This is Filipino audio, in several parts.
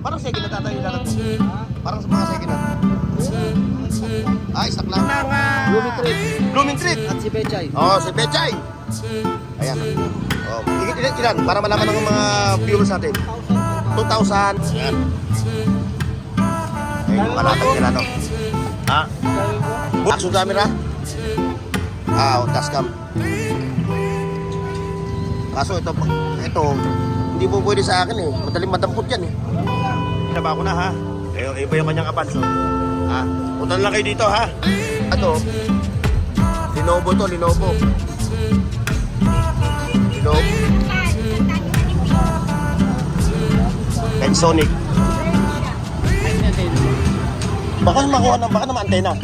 Parang second na tatay yung lalat mo. Parang sa mga second na. Ay, stock lang. Blooming Treat. Blooming Treat. At si Bechay. Oh, si Bechay. Ayan. Oh, ilan para malaman ng mga viewers natin. 2,000. Ayan. Ay, yung kalatag nila, no? Ha? Action camera? Dashcam. Kaso ito, hindi po pwede sa akin eh. Madaling madampot yan eh. Pinaba ko na ha. Iba yung kanyang avance. Ha? Punta na lang kayo dito ha. Ito, Lenovo to, Lenovo. Sonic. Baka makuha na, baka naman antena.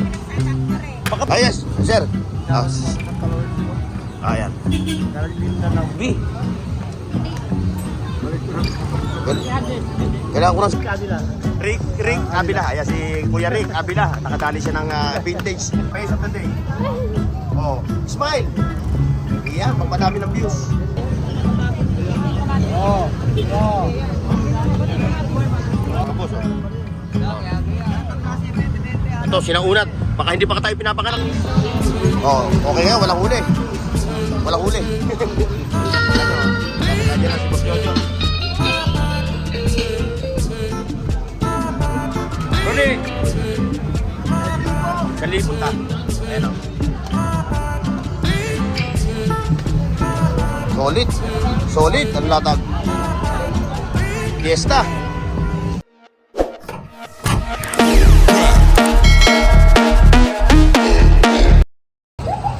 Baka, yes, sir. Ayan. B. Kailangan ko ng Rick Abila. Ayan si Kuya Rick Abila. Nakadali siya ng vintage. Face of the day. Oh, smile. Ayan, pagpadami ng views. Tapos, ito, sinaunat. Baka hindi pa tayo pinapakarang. Okay nga, walang huli. Walang huli. Kaya na si Boss Jojo. Rodi! Kalipot ha. Ayan o. Solid. Solid. Ang latag. Fiesta.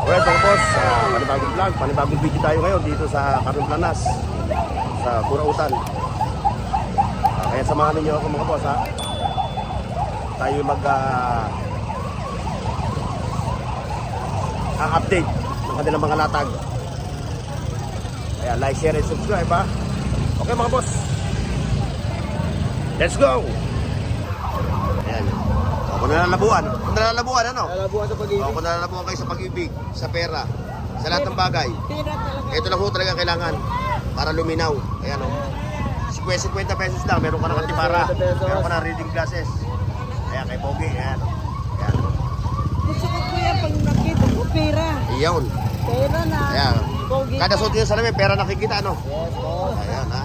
Alright mga boss, panibagong vlog, panibagong video tayo ngayon dito sa Carumplanas, sa Burautan. Kaya samahan ninyo ako mga boss ha. Tayo update ng kanilang mga latag. Kaya like, share, and subscribe ha. Okay mga boss, let's go! Ayan. Kung nalalabuan ano? Nalalabuan sa pag-ibig. Kung nalalabuan kayo sa pag-ibig, sa pera, sa lahat ng bagay, ito lang ho talaga kailangan para luminaw. Ayan o. 50 pesos lang, meron ka ng antipara, meron ka ng reading glasses. Ayan, kay Pogi, ayan. Ayan. Gusto ko kuya pag nakita ko pera. Iyon. Pera na. Ayan. Pogi Kada ka. suot nyo sa lamin, pera nakikita, ano? Yes, boss. Ayan, ha.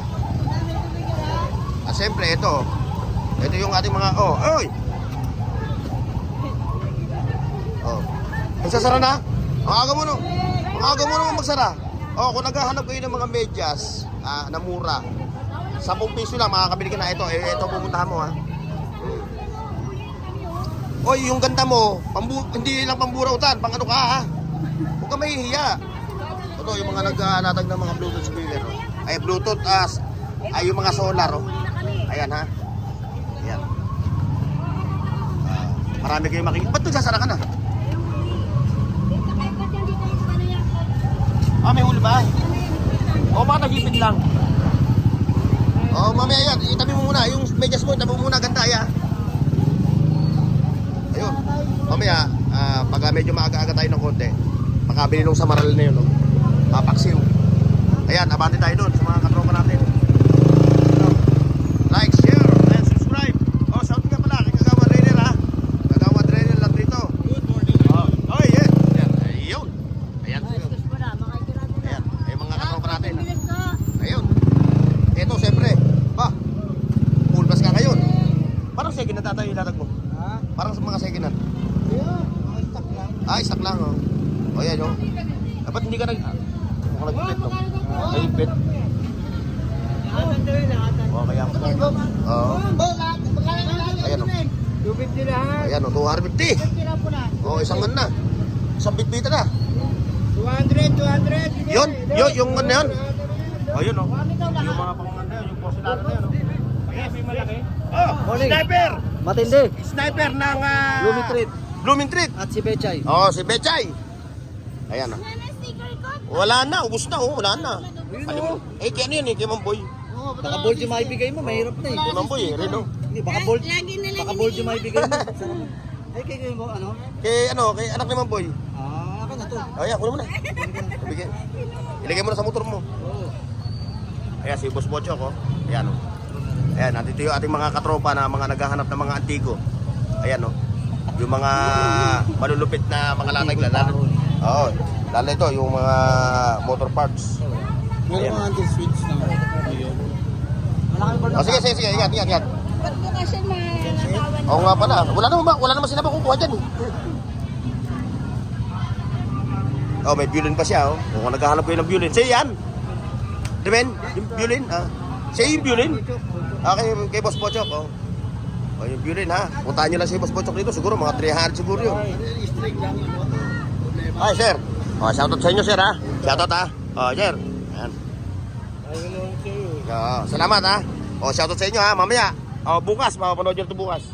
Siyempre, ito yung ating mga, oy! Magsasara na? Ang aga mo naman magsara. Kung naghahanap kayo ng mga medyas na mura, 10 piso lang, makakabili ka na ito. Ito pupuntahan mo ha. Oy, yung ganda mo, hindi lang pamburautan, pang ano ka ha. Huwag ka mahihiya. Ito, yung mga naghahanatag ng mga Bluetooth speaker. Ay, Bluetooth, yung mga solar. Ayan ha. Ayan. Marami kayong makikita. Ba't nagsasara ka na? May huli ba? Baka nagipid lang. Mamaya yan. Itabi mo muna. Yung medyas mo, itabi mo muna. Ganda ya. Ayun. Mamaya, pag medyo maaga-aga tayo ng konti, makabili nung sa Maral na yun. Papaksiw. Ayan, abante tayo doon sa mga katropa natin. Like, share, and subscribe. Shout ka pala. Kagawa trainer ha. Kagawa trainer lang dito. Good morning. Yeah. Ayun. Ayan. Ayan, ay mga katropa natin. Ayun. Ito, siyempre. Full bus ka ngayon. Parang second na tatay yung latag mo. Parang sa mga second na. Stock lang. Stock lang oh. Ayan oh. Dapat hindi ka nagpipit no? Nagpipit. Kaya ayan oh. 250 lahat. Ayan oh, 250. Isang man na. Isang bitbita na. 200. Yung ano yun. Yun oh. Yung mga pangunan na yun, yung porcelana na yun oh. Ayan, may malaki. Sniper! Matindi. Sniper ng Blooming Treat. Blooming Treat. At si Bechay. Si Bechay. Ayan oh. Wala na, ubos na oh, wala na. Ano yun eh, kay Mamboy. Baka bold yung maibigay mo, mahirap na eh. Kay Mamboy eh, Reno. Hindi, baka bold yung maibigay mo. Kay mo ano? Kay anak ni Mamboy. Akin na to. Ayan, kunin mo na. Ibigay. Ilagay mo na sa motor mo. Ayan, si Boss Bocho ko. Ayan oh. Ayan, nandito yung ating mga katropa na mga naghahanap ng mga antigo. Ayan, no. Yung mga malulupit na mga latag na lalo. Oo, lalo ito, yung mga motor parts. Meron mga anti-switch na. Oh, sige, ingat. Ba't ko kasi nakawan? Oo nga pala, wala naman sila makukuha dyan. Oh, may violin pa siya, oh. Kung naghahanap kayo ng violin, siya yan. Di ba yun? Yung violin, siya yung violin. Kay Boss Pochok, oh. Oh, yung violin, ha. Puntahan nyo lang si Boss Pochok dito, siguro mga 300 siguro yun. Ay, sir. Oh, shoutout sa inyo, sir, ha. Shoutout, ha. Oh, sir. Ayan. Salamat, ha. Oh, shoutout sa inyo, ha. Mamaya. Oh, bukas, mapapanood nyo ito bukas.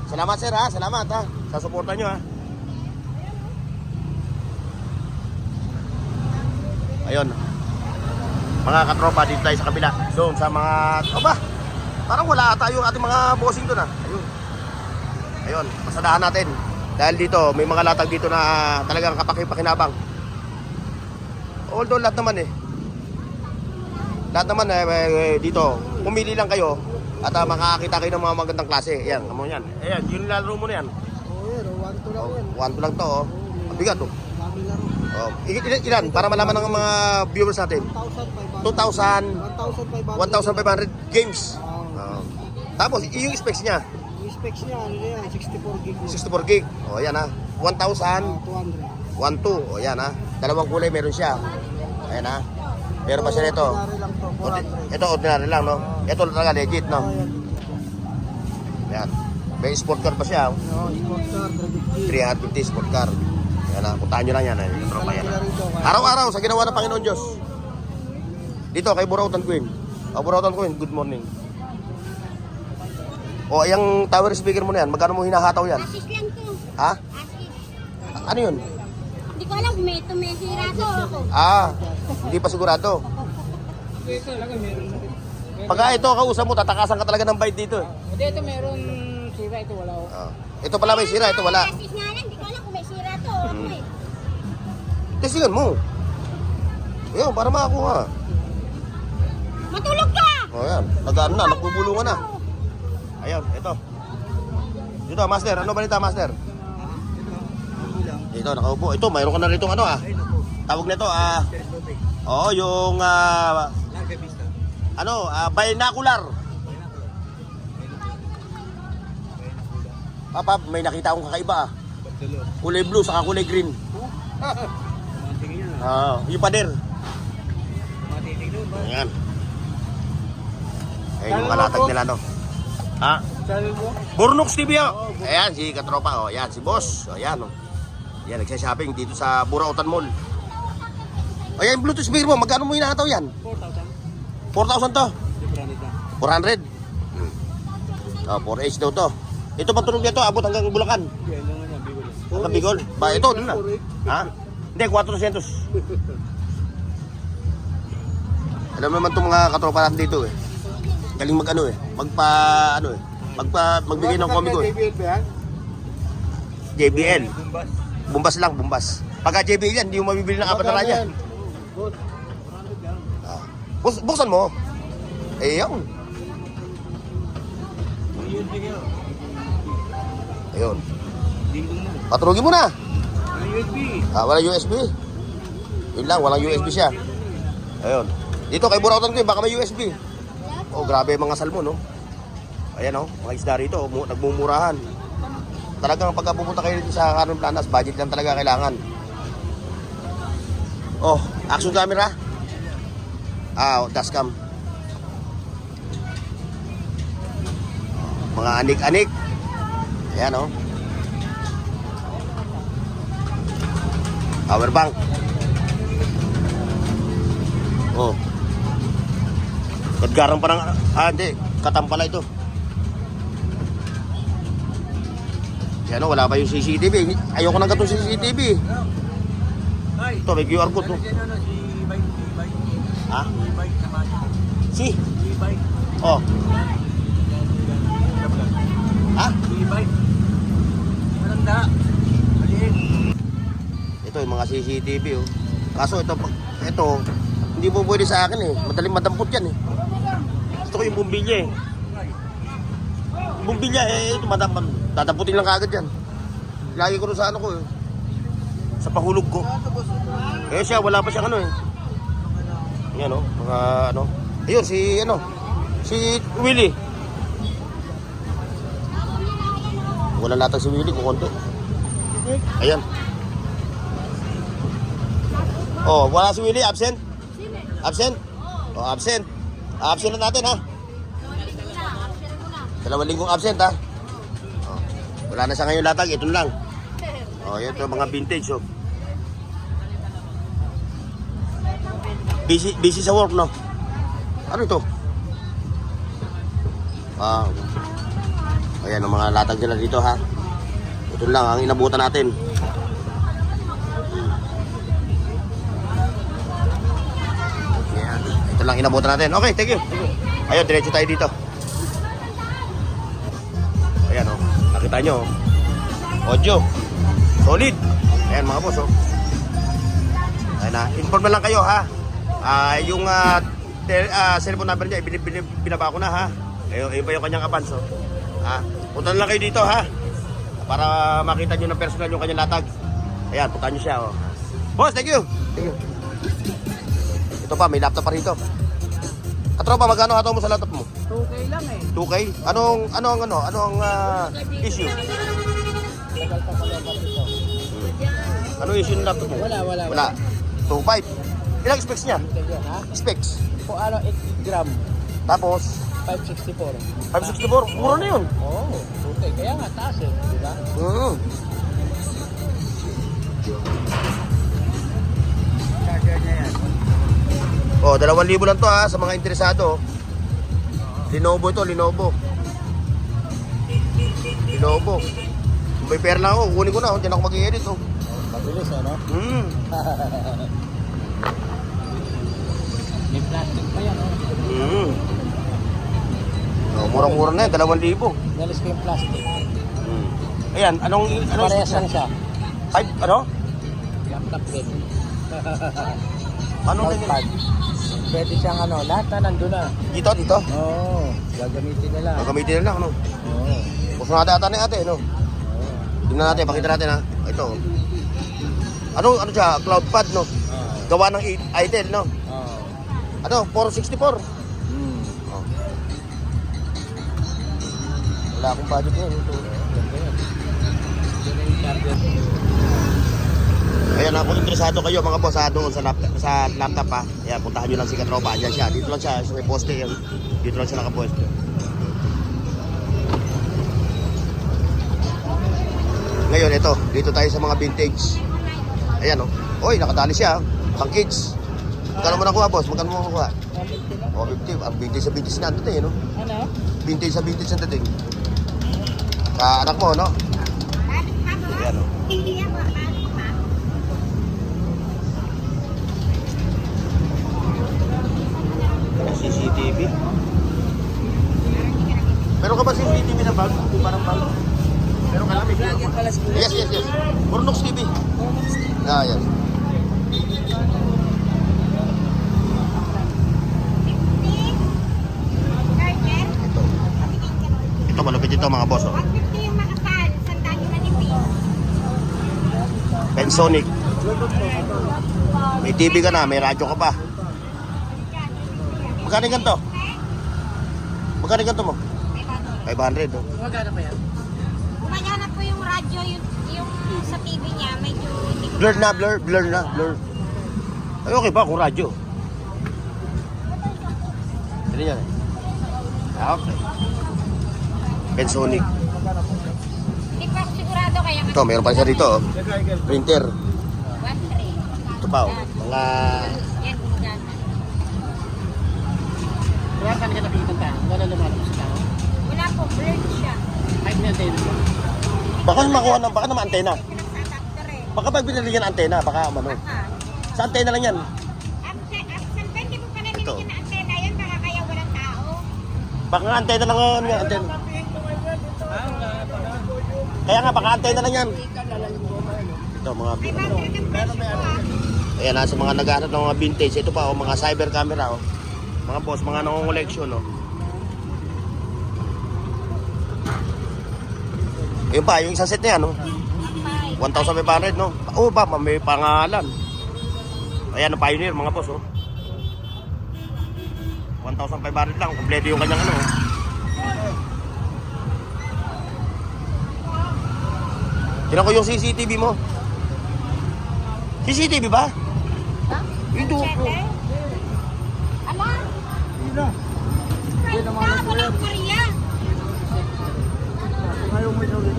Salamat, sir, ha. Salamat, ha. Sa suporta nyo, ha. Ayun. Mga katropa, dito tayo sa kabila. Doon sa mga... parang wala ata yung ating mga bossing doon, ha. Ayun, pasadahan natin. Dahil dito, may mga latag dito na talagang kapakipakinabang. Although lahat naman dito, pumili lang kayo at makakakita kayo ng mga magandang klase. Ayan, kamo yan. Ayan, yung nilalaro mo na yan. Oo, 1 to lang yan. 1 to lang to, oh. Ang bigat, oh. Dami laro. Oh, ilan para malaman ng mga viewers natin? 1,500. 1,500 games. Tapos yung specs niya, Yung specs niya, ano na yan, 64 gig. 64 gig. Oh, ayan, ha. 1,000, 200. 1,2. Oh, ayan, ha. Dalawang kulay meron siya. Ayan, ha. Meron pa siya nito. Ordinary lang to, 400. Ito ordinary lang, no. Ito talaga legit, no. Ayan. Ayan. May sport car pa siya, oh. Oo, sport car, 350. 350 sport car. Ayan, ha. Puntahan nyo lang yan, tropa yan, ha. Araw-araw sa ginawa ng Panginoon Diyos. Dito kay Burautan Queen. Burautan Queen, good morning. O, yung tower speaker mo na yan, magkano mo hinahataw yan? Asis lang to. Ha? Asis. Ano yun? Hindi ko alam kung may sira to. Hindi pa sigurado. Pagka ito kausap mo, tatakasan ka talaga ng bite dito. Hindi, ito meron sira, ito wala. Ito pala may sira, ito wala. Asis nga lang, hindi ko alam kung may sira to. Ako eh. Testingan mo. Ayun, para makakuha. Matulog ka! O yan, nag-ano na, nagbubulungan na. Ayun, ito. Dito, master. Ano balita, master? Dito, nakaupo. Ito, mayroon ka na rito ano, tawag nito, yung, binocular. Papa, may nakita akong kakaiba, Kulay blue, saka kulay green. Yung pader. Ayan. Ayan yung malatag nila, no? Burnox TV, oh. Ayan, si katropa, oh. Ayan, si boss. Oh, ayan, oh. Ayan, nagsha-shopping dito sa Burautan Mall. Ayan, Bluetooth speaker mo. Magkano mo hinahataw yan? 4,000 to? 400? 4H daw to. Ito ba tunog nito? Abot hanggang Bulacan? Hanggang Bicol? Ba, ito, doon na. Hindi, 400. Alam naman itong mga katropa natin dito, galing magbigay ng komiko, JBL ba yan? JBL. Bumbas lang, bumbas. Pagka JBL yan, hindi mo mabibili ng apat na raya. Good. Buksan mo. Ayun. Ayun. Paturugin mo na. Walang USB. Yun lang, walang USB siya. Ayun. Dito kay Burautan ko, baka may USB. Oh, grabe mga salmon, no? Ayan, oh, mga isda rito, nagmumurahan. Talagang pagka pupunta kayo dito sa Carmen Planas, budget lang talaga kailangan. Oh, action camera. Dashcam. Mga anik-anik. Ayan, oh. Power bank. Oh. Kadgarang pa ng... hindi. Katampala ito. Yan, wala pa yung CCTV. Ayoko nang gatong CCTV. Ito, may QR code. Ha? Si? Oh. Ha? Ito yung mga CCTV, oh. Kaso ito hindi po pwede sa akin eh. Madaling madampot yan eh. Gusto ko yung bumbilya eh. Bumbilya eh, ito dadamputin lang kagad yan. Lagi ko rin sa ano ko eh. Sa pahulog ko. Eh siya, wala pa siyang ano eh. Yan o, mga ano. Ayun, si Willie. Wala latag si Willie, kukunti. Ayan. Oh, wala si Willie, absent? Absent? Oh, absent. Absent na natin ha. 2 linggong absent ha. Oh, wala na siya ngayon latag, ito lang. Oh, ito mga vintage oh. Busy sa work no. Ano ito? Ah. Ayan ang mga latag nila dito ha. Ito lang ang inabutan natin. Ayan. Ito lang inabutan natin. Okay, thank you. Ayun, diretso tayo dito. Ayan o. Nakita nyo. Audio. Solid. Ayan mga boss o. Ayan na. Inform na lang kayo ha. Yung cellphone number niya, binaba ko na ha. Ayun pa yung kanyang advance o. Punta na lang kayo dito ha. Para makita nyo ng personal yung kanyang latag. Ayan, punta nyo siya o. Boss, thank you. Thank you. Ito pa, may laptop pa rito. Katropa, magkano hataw mo sa laptop mo? 2K lang eh. 2K? Anong issue? Tagal pa pala ba ito? Anong issue ng laptop mo? Wala. 2.5. Ilang specs niya? Ha? Specs. Po ano, 8 gram. Tapos, 564. 564. Mura na yun. Oo, okay. Kaya nga, taas eh. Diba? Charger niya yan. Oh, 2,000 lang to ha sa mga interesado. Lenovo ito, Lenovo. Kung may pera lang ako, kukunin ko na. Diyan ako mag-i-edit oh. Mabilis ano? May plastic pa yan oh. Oh, murang-mura na yan, 2,000. Nalis ko yung plastic. Ayan, anong Parehas lang siya. 5, ano? Laptop din. Anong Notepad. Pwede siyang ano, lahat na nandun na. Dito? Oo, gagamitin nila. Gagamitin na lang, ano? Oo. Gusto natin ata ni ate, no? Tingnan natin, pakita natin ha. Ito. Ano siya? Cloud pad, no? Gawa ng Itel, no? Oo. Ano? 464. Oh. Wala akong budget ngayon. Ito. Ayan, kung interesado kayo mga boss doon sa laptop ha. Ayan, puntahan nyo lang si Katropa. Ayan siya. Dito lang siya. Sa may poste yan. Dito lang siya nakaposte. Ngayon, ito. Dito tayo sa mga vintage. Ayan o. Oy, nakadali siya. Pang kids. Magkano mo nakuha boss? Magkano mo nakuha? O, 50. Ang vintage sa vintage na dating, no? Ano? Vintage sa vintage na dating. Sa anak mo, no? Ayan o. CCTV. Meron ka ba CCTV na bag? Parang bag? Meron ka lang? Yes. Murnox TV. Yes. Ito malupit ito mga boss. 150 yung makapal, sandaan yung manipis. Pensonic. May TV ka na, may radyo ka pa. Magkano ganito? Magkano ganito mo? 500. Oh. Magkano pa yan? Gumagana po yung radyo, yung sa TV niya, medyo hindi ko... Blur na. Ay, okay pa kung radyo. Dali yan eh. Okay. Pensonic. Hindi pa ako sigurado kaya... Ito, mayroon pa isa dito. Oh. Printer. 1-3. Ito pa, oh. Mga... Yan, dyan. Kaya saan ka nakikita tayo? Wala lumalabas sa tao? Wala po, blurred siya. Ay, pinatay na ba? Baka naman antena. Pinagsataktor eh. Baka pag binili yan antena, baka ano. Sa antena lang yan. Absent, hindi mo pala Ito. nilagyan na antena yan, baka kaya walang tao. Baka nga antena lang yan, antena. Kaya nga, baka antena lang yan. Ito, mga... 500 ang presyo po ah. Ayan, nasa mga naghahanap ng mga vintage. Ito pa, oh, mga cyber camera, oh. Mga boss, mga nangungoleksyon, oh. Yun pa, yung isang set na yan, oh. 1,500, no? Oh, ba, may pangalan. Ayan, Pioneer, mga boss, oh. 1,500 lang, kompleto yung kanyang ano, oh. Tinan ko yung CCTV mo. CCTV ba? Ha? Ito po. Checker? Ala? Hindi na. Friend na, walang pariya. Ayaw mo ito rin.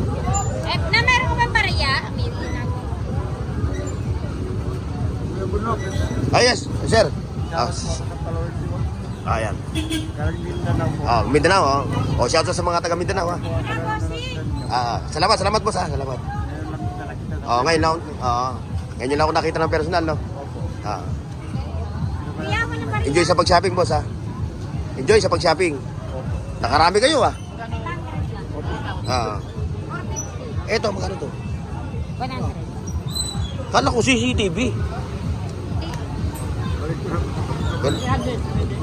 Eh, na meron ka ba pariya? Maybe na ako. Ayaw mo na. Ah, yes, sir. Ayan. Galing Mindanao po. Mindanao, oh. Oh, shout out sa mga taga Mindanao, ah. Ano bossing? Salamat boss, ah. Salamat. Ngayon lang nakita na. Oh, ngayon lang, ngayon lang ako nakita ng personal, no? Kuya mo ng pariya. Enjoy sa pag-shopping, boss, ah. Enjoy sa pag-shopping. Nakarami kayo, ah. 100 lang. 450. Eto, magkano to? 100. Kala ko CCTV.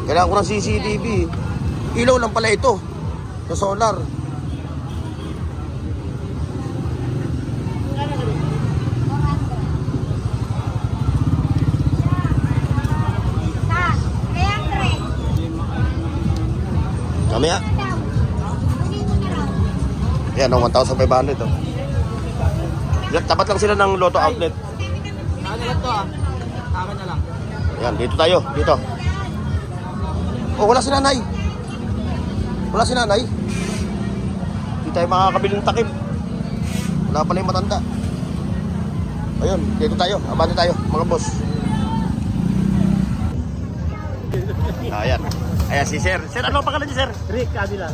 Kailangan ko ng CCTV. Ilaw lang pala ito. Sa solar. Sa 300. Mamaya. Daw. Kunin mo na raw. Yan, 1,500 to. Tapat lang sila ng Lotto Outlet. Ano ba ito ah? Akin na lang. Yan, dito tayo. Dito. Oh, wala si nanay. Wala si nanay. Hindi tayo makakabili ng takip. Wala pala yung matanda. Ayun, dito tayo. Abante tayo, mga boss. Ayan. Ayan si Sir. Sir, ano ang pangalan niya, Sir? Rick, Avila.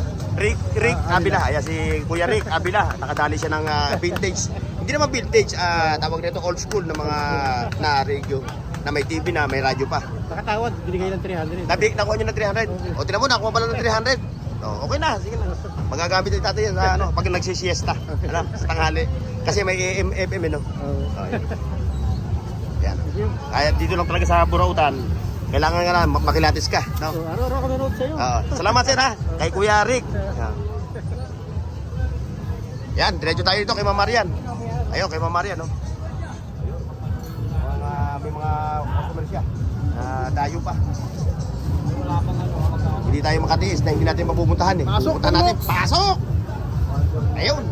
Rick Abila. Ayan si Kuya Rick Abila. Nakadali siya ng vintage. Hindi naman vintage, tawag nito old school na mga na radio. Na may TV na, may radyo pa. Nakatawad, binigay ng 300. Nakuha nyo ng 300. O, tinan mo, nakuha pala ng 300. O, okay na, sige na. Magagamit yung tatay yan sa ano, pag nagsisiesta. Ano, sa tanghali. Kasi may AM, FM, no? O, yan. Kaya dito lang talaga sa Burautan. Kailangan nga na makilatis ka. No? So, araw-araw ko nanood sa'yo. Salamat, sir, ha? Kay Kuya Rick. Yan, diretso tayo dito kay Ma'am Marian. Ayun, kay Ma'am Marian, no? May mga customer siya. Dayo pa. Hindi tayo makatiis na hindi natin mapupuntahan, eh. Pupuntahan natin. Pasok! Ayun.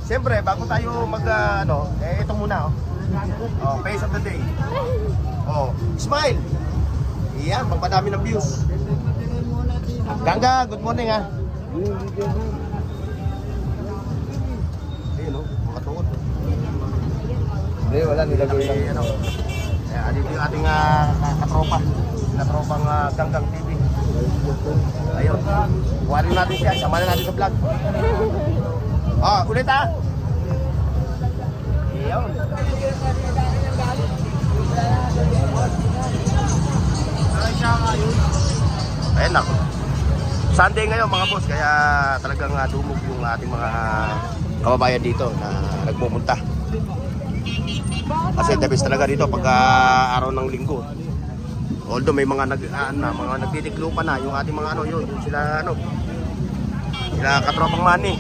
Siyempre, bago tayo ito muna, oh. Oh, face of the day. Oh, smile. Iyan, pagpadami ng views. Gangga, good morning, ha. Ayun, oh, makatuot. Hindi, wala, nilagay lang. Ano, dito yung ating katropa. Katropang Ganggang TV. Ayun. Kuhanin natin siya, samahan natin sa vlog. Ulit, ha. Ayun. Ayun ako. Sunday ngayon mga boss, kaya talagang dumog yung ating mga kababayan dito na nagpupunta. Kasi the best talaga dito pagka araw ng linggo. Although may mga mga nagtitiklupan na yung ating mga yun sila sila katropang Manny.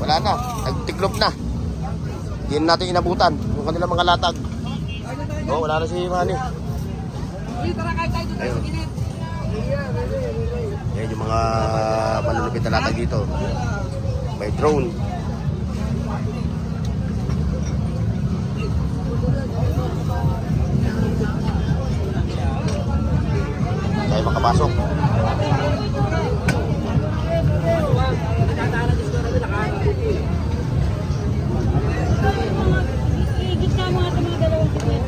Wala na, nagtiklop na. Hindi na natin inabutan yung kanilang mga latag. Wala na si Manny. Ayun. Yan yung mga malulupit na latag dito. May drone. Tayo makapasok. Igit ka mga dalawang ticket.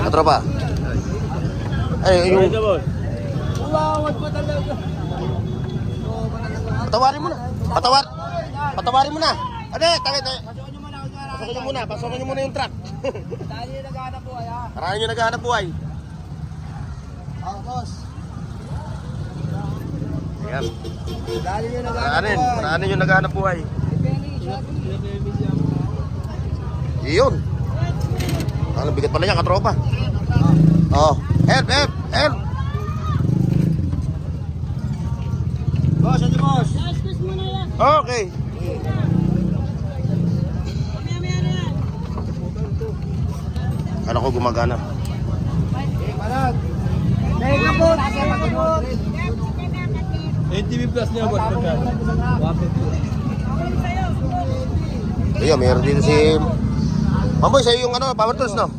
Katropa. Ay, yung... Patawarin mo na. Patawarin mo na. Pasokin nyo muna yung truck. Marami nyo naghahanap buhay. Oh, boss. Ayan. Dali nyo Maraanin yung naghahanap buhay. Iyon. Ang bigat pala niya, katropa. Oh. Help. Boss, ano boss? Okay. Kala ko gumagana. Parag. Dahil na po. NTV Plus niya, boss. Ayun, mayroon dito si... Mamboy, sa'yo yung ano, power tools, no?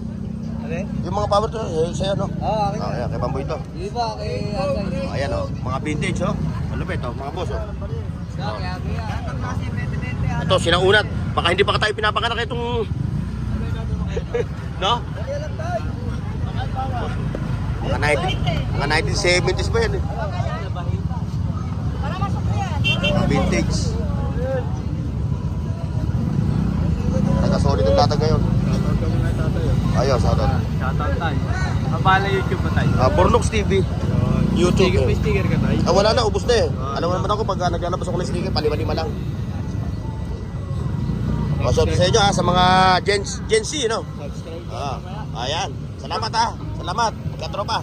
Ano? Yung mga power tools, sa'yo, no? Oo, akin. Ayan, kay Mamboy ito. Di ba, kay Atay? Ayan, oh. Mga vintage, oh. Malupit, oh. Mga boss, oh. Ito, sinaunat. Baka hindi pa tayo pinapakanak itong... no? Mga 1970s pa yan, eh. Mga vintage. Nagka-solid ang tatag ngayon. Ayos, shoutout. Shoutout tayo. Kapala YouTube ba tayo? Bornox TV. YouTube. May sticker ka tayo? Wala na, ubos na eh. Alam mo naman ako, pag naglalabas ako ng sticker, palima-lima lang. Shoutout sa inyo ha, sa mga Gen Z, no? Subscribe. Ayan. Salamat ha. Salamat. Katropa.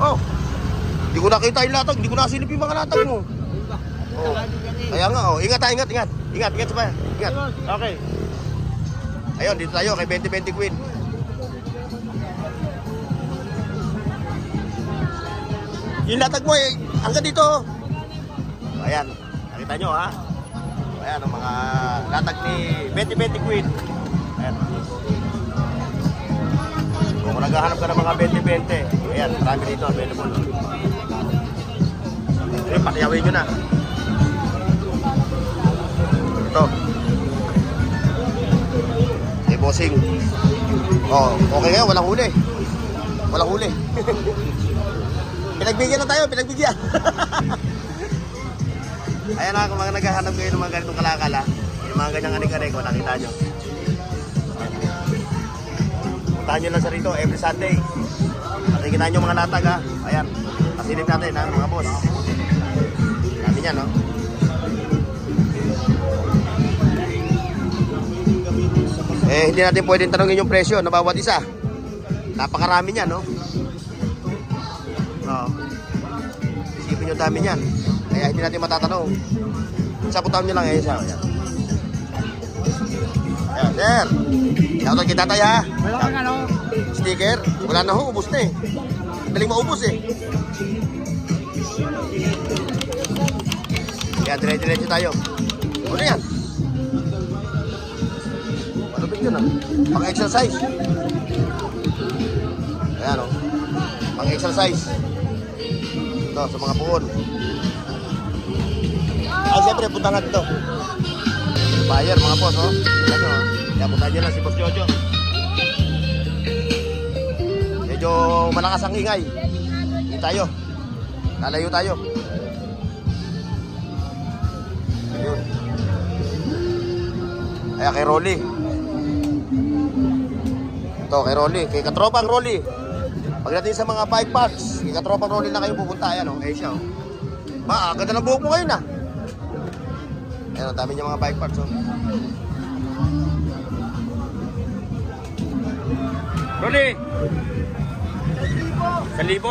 Oh. Hindi ko nakita yung latag. Hindi ko nasilip yung mga latag mo. Oh. Kaya nga, oh. Ingat ha, ingat. Ingat sa bayan. Ingat. Okay. Ayun, dito tayo kay 2020 Queen. Yung latag mo eh, hanggang dito. Ayan, nakita nyo ha. Ayan ang mga latag ni 2020 Queen. Ayan. Kung naghahanap ka ng mga 2020, ayan, marami dito available. Ayan, patiyawin nyo na. Ito. Hey, bossing. Oh, okay nga, walang huli. Walang huli. Pinagbigyan na tayo, pinagbigyan. Ayan na, kung mga naghahanap kayo ng mga ganitong kalakala, yung mga ganyang anik-anik, nakita nyo. Puntahan nyo lang sa rito every Sunday. Nakikita nyo mga latag ha. Ayan, pasilip natin ha, mga boss. Dami niya, no? Eh, hindi natin pwedeng tanongin yung presyo na bawat isa. Napakarami niyan, no? Oo. Isipin nyo dami niyan. Kaya hindi natin matatanong. Saputan nyo lang eh siya. Ayan. Ayan, sir. Shoutout kita tayo ha. Wala kang ano? Sticker. Wala na ho, ubos na eh. Daling maubos eh. Kaya dire-diretso tayo. Ano yan? Malupit yun ah. Pang-exercise. Ayan o. Pang-exercise. Ito, sa mga puon. Ay, siyempre, punta nga dito. Buyer, mga boss, oh. Tignan nyo, oh. Kaya punta nyo lang si Boss Jojo. Medyo malakas ang ingay. Hindi tayo. Lalayo tayo. Ayun. Kaya kay Rolly. Ito, kay Rolly. Kay Katropang Rolly. Pagdating sa mga bike parts, kay Katropang Rolly na kayo pupunta. Ayan, oh. Ayun siya, oh. Ganda ng buhok mo ngayon, ah. Ayan, ang dami niya mga bike parts, oh. Rolly! 1,000.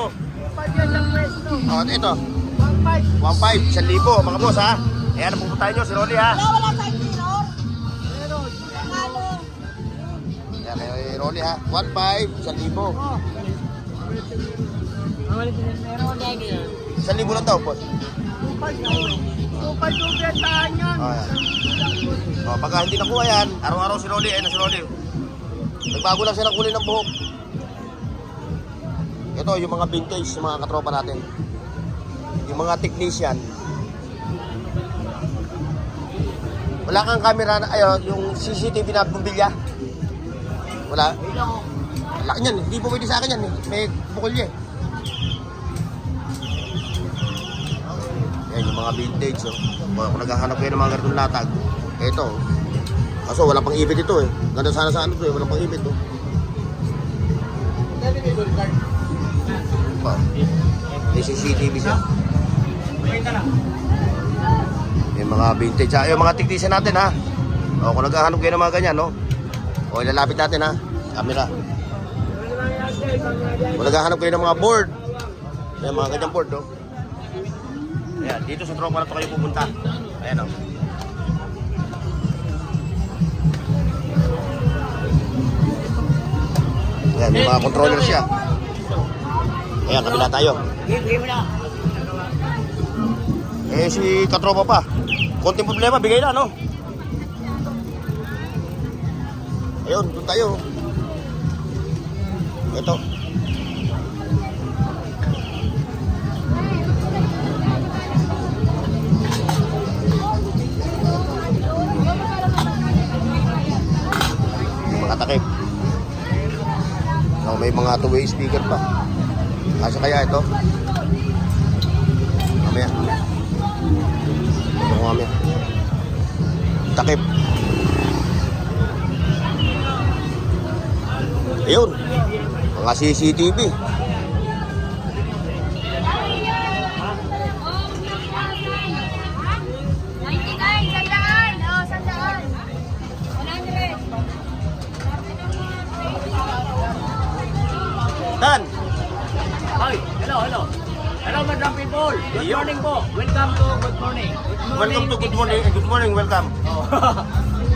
Oh, ito. 1,500, 1,000, mga boss, ha. Ayan, pupuntahan nyo si Rolly, ha. Wala tayong minor. Ano? Ayan, kay Rolly, ha. 1,500, 1,000. Meron lagi yan. 1,000 lang daw, boss. 2,500 tahan yan. Oh, ayan. Oh, pagka hindi nakuha yan, araw-araw si Rolly, ayun na si Rolly. Nagbago lang siya ng kulay ng buhok. Ito, yung mga vintage, yung mga katropa natin. Yung mga technician. Wala kang camera na, yung CCTV na bumbilya. Wala. Laki niyan, hindi po pwede sa akin yan. May bukol niya. Yan, yung mga vintage. Oh. Kung naghahanap kayo ng mga ganitong latag, ito. Kaso wala pang ibit ito eh. Ganda sana sa ano to eh, wala pang ibit to. Pa. May CCTV siya. May mga vintage ha. Yung mga tiktisa natin ha. O kung naghahanap kayo ng mga ganyan no. O ilalapit natin ha. Camera. Kung naghahanap kayo ng mga board. May mga ganyang board no. Ayan, dito sa tropa na to kayo pupunta. Ayan o. Ayan, may mga controller siya. Ayan, kabila tayo. Eh, si katropa pa. Konting problema, bigay na, no? Ayun, doon tayo. Ito. Mga takip. Oh, may mga two-way speaker pa. Asa kaya ito? Mamaya. Ito mamaya. Takip. Ayun. Mga CCTV. Dan! Hi, hello. Hello, madam people. Good morning po. Welcome to Good Morning. Welcome to Good Morning. Good morning, welcome.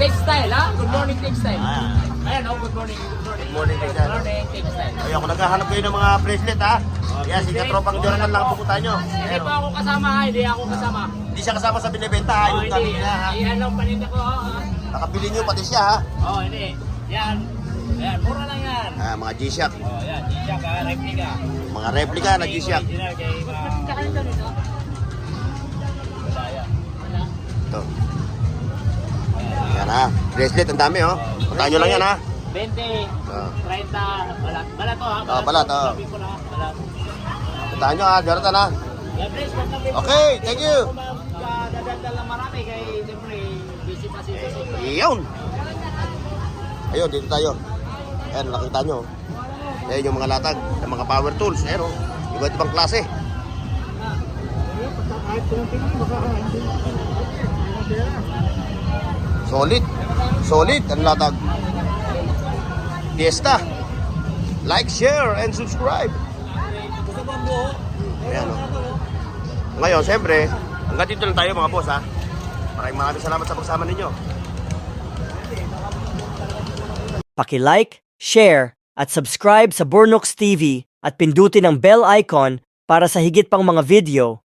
Textile, ha? Good morning, textile. Ah, Ayan, good morning. good morning, Good textile. morning, textile. Ayun, kung naghahanap kayo ng mga bracelet ha. Yan, si katropang Jonathan lang pupunta nyo. Hindi po ako kasama, ha? Hindi ako kasama. Hindi siya kasama sa binibenta ha. Yung kanina ha. Iyan lang paninda ko, ha? Nakabili nyo pati siya ha. Hindi. Yan. Ayan, mura lang yan. Ah, mga G-Shock. Yan, G-Shock, ha? Replica. Mga replica na G-Shock. Original kay Ito. Yan ha. Bracelet, ang dami oh. Puntahan nyo lang yan ha. 20, Ah. 30, balat to, ha? Balat, oh. Sabi ko na, balat. Puntahan nyo ha, Jonathan ha. Yeah, please, contact me. Okay, thank you. Dadagdag lang marami kay siyempre busy pa si Iyon. Ayun, dito tayo. Ayan, nakita nyo. Ayan yung mga latag ng mga power tools. Ayan o. Iba't ibang klase. Solid. Solid ang latag. Fiesta. Like, share, and subscribe. Ayan o. Ngayon, siyempre, hanggang dito lang tayo mga boss ha. Maraming salamat sa pagsama ninyo. Paki-like, share, at subscribe sa Bornox TV at pindutin ang bell icon para sa higit pang mga video